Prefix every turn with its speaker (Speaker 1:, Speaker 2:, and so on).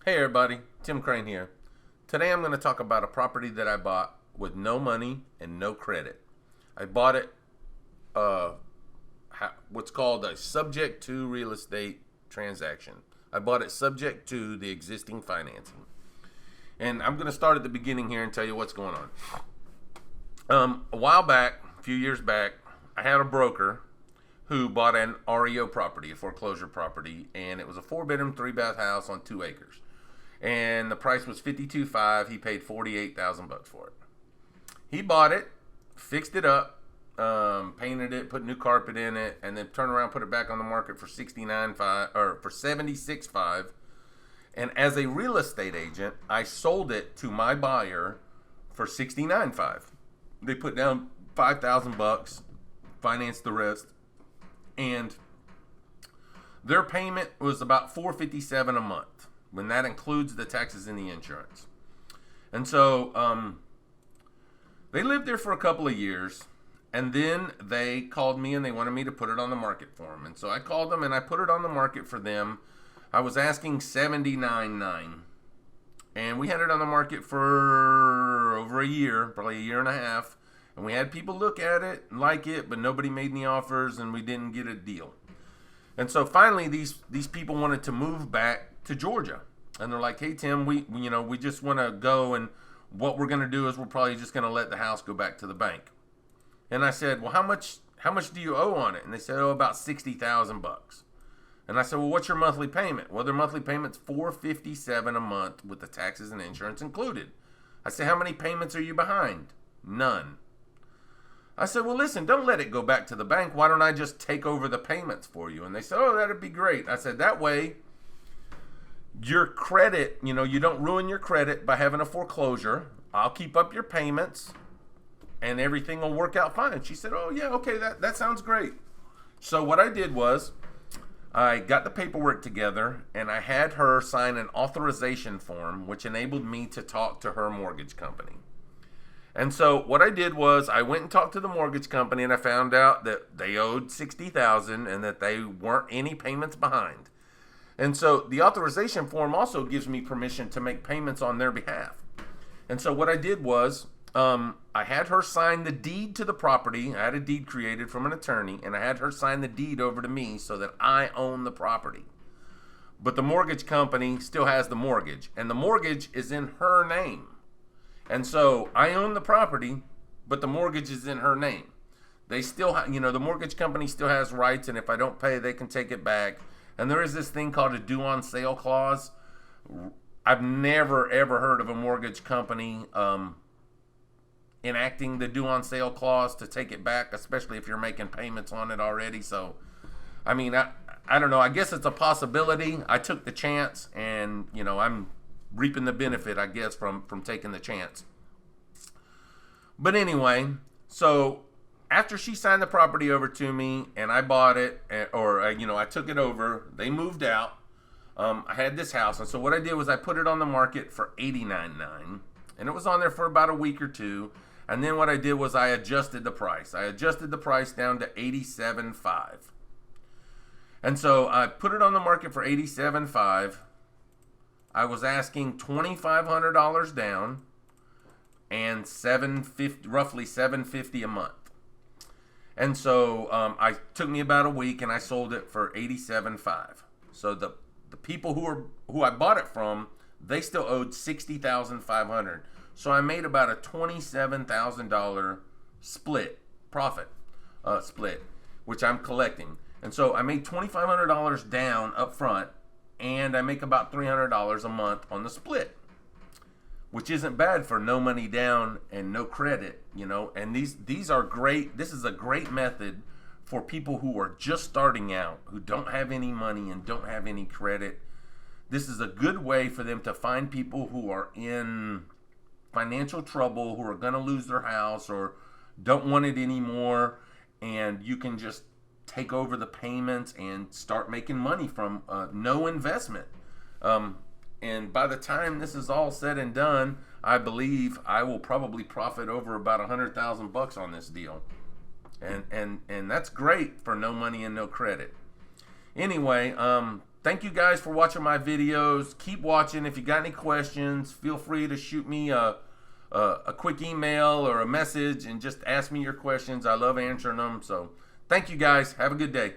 Speaker 1: Hey everybody, Tim Crane here. Today I'm going to talk about a property that I bought with no money and no credit. I bought it uh, what's called a subject to real estate transaction. I bought it subject to the existing financing. And I'm going to start at the beginning here and tell you what's going on. A while back, a few years back, I had a broker who bought an REO property, a foreclosure property, and it was a 4-bedroom, 3-bath house on 2 acres. And the price was $52,500. He paid $48,000 for it. He bought it, fixed it up, painted it, put new carpet in it, and then turned around, put it back on the market for $69,500 or for $76,500. And as a real estate agent, I sold it to my buyer for $69,500. They put down $5,000, financed the rest, and their payment was about $457 a month when that includes the taxes and the insurance. And so they lived there for a couple of years, and then they called me and they wanted me to put it on the market for them. And so I called them and I put it on the market for them. I was asking $79,900, and we had it on the market for over a year, probably a year and a half. And we had people look at it and like it, but nobody made any offers, and we didn't get a deal. And so finally, these people wanted to move back to Georgia, and they're like, "Hey Tim, we just want to go, and what we're going to do is we're probably just going to let the house go back to the bank." And I said, "Well, how much do you owe on it?" And they said, "Oh, about $60,000." And I said, "Well, what's your monthly payment?" "Well, their monthly payment's $457 a month with the taxes and insurance included." I said, "How many payments are you behind?" "None." I said, "Well, listen, don't let it go back to the bank. Why don't I just take over the payments for you?" And they said, "Oh, that'd be great." I said, "That way, your credit, you don't ruin your credit by having a foreclosure. I'll keep up your payments, and everything will work out fine." And she said, "Oh, yeah, okay, that sounds great." So what I did was I got the paperwork together, and I had her sign an authorization form, which enabled me to talk to her mortgage company. And so what I did was I went and talked to the mortgage company, and I found out that they owed $60,000 and that they weren't any payments behind. And so the authorization form also gives me permission to make payments on their behalf. And so what I did was I had her sign the deed to the property. I had a deed created from an attorney, and I had her sign the deed over to me so that I own the property. But the mortgage company still has the mortgage, and the mortgage is in her name. And so I own the property, but the mortgage is in her name. They still, the mortgage company still has rights, and if I don't pay, they can take it back. And there is this thing called a due on sale clause. I've never, ever heard of a mortgage company enacting the due on sale clause to take it back, especially if you're making payments on it already. So, I mean, I don't know. I guess it's a possibility. I took the chance, and, I'm reaping the benefit, I guess, from taking the chance. But anyway, so after she signed the property over to me and I bought it, I took it over, they moved out. I had this house, and so what I did was I put it on the market for $89,900, and it was on there for about a week or two. And then what I did was I adjusted the price. I adjusted the price down to $87,500. And so I put it on the market for $87,500. I was asking $2,500 down and roughly $750 a month. And so I took me about a week, and I sold it for $87,500. So the people who I bought it from, they still owed $60,500. So I made about a $27,000 split, which I'm collecting. And so I made $2,500 down up front, and I make about $300 a month on the split, which isn't bad for no money down and no credit, And these are great. This is a great method for people who are just starting out, who don't have any money and don't have any credit. This is a good way for them to find people who are in financial trouble, who are going to lose their house or don't want it anymore, and you can just take over the payments and start making money from no investment. And by the time this is all said and done, I believe I will probably profit over about $100,000 on this deal. And that's great for no money and no credit. Anyway, thank you guys for watching my videos. Keep watching. If you got any questions, feel free to shoot me a quick email or a message and just ask me your questions. I love answering them. So thank you guys. Have a good day.